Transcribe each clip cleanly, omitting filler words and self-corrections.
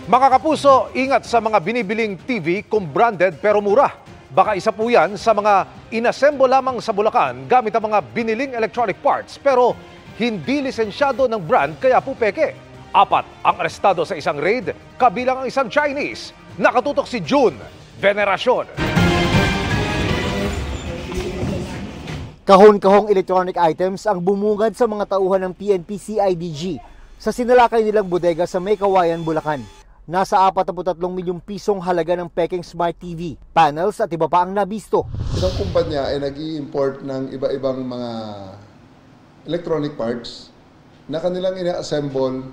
Mga kapuso, ingat sa mga binibiling TV kung branded pero mura. Baka isa po yan sa mga inassemble lamang sa Bulacan gamit ang mga biniling electronic parts pero hindi lisensyado ng brand kaya po peke. 4 ang arestado sa isang raid, kabilang ang isang Chinese. Nakatutok si June Veneracion. Kahon-kahong electronic items ang bumungad sa mga tauhan ng PNP-CIDG sa sinalakay nilang bodega sa May Kawayan, Bulacan. Nasa 43 milyong pisong halaga ng peking smart TV, panels at iba pa ang nabisto. Isang kumpanya ay nag-i-import ng iba-ibang mga electronic parts na kanilang ina-assemble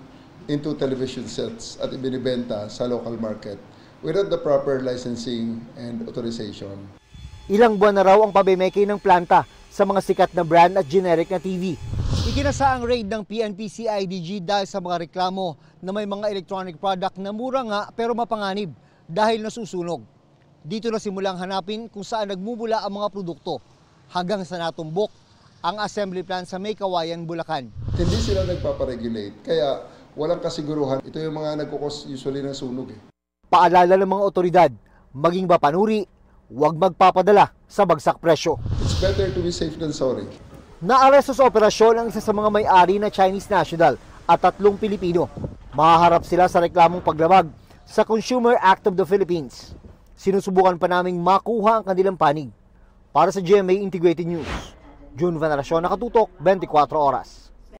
into television sets at ibinibenta sa local market without the proper licensing and authorization. Ilang buwan na raw ang pabemeke ng planta sa mga sikat na brand at generic na TV. Ikinasa ang raid ng PNP-CIDG dahil sa mga reklamo na may mga electronic product na mura nga pero mapanganib dahil nasusunog. Dito na simulang hanapin kung saan nagmumula ang mga produkto hanggang sa natumbok ang assembly plant sa May Kawayan, Bulacan. Hindi sila nagpaparegulate kaya walang kasiguruhan. Ito yung mga nagkukos usually ng sunog. Paalala ng mga otoridad, maging mapanuri, huwag magpapadala sa bagsak presyo. It's better to be safe than sorry. Naaresto sa operasyon ang isa sa mga may-ari na Chinese national at 3 Pilipino. Mahaharap sila sa reklamong paglabag sa Consumer Act of the Philippines. Sinusubukan pa naming makuha ang kanilang panig. Para sa GMA Integrated News, June Veneracion, Nakatutok, 24 Oras.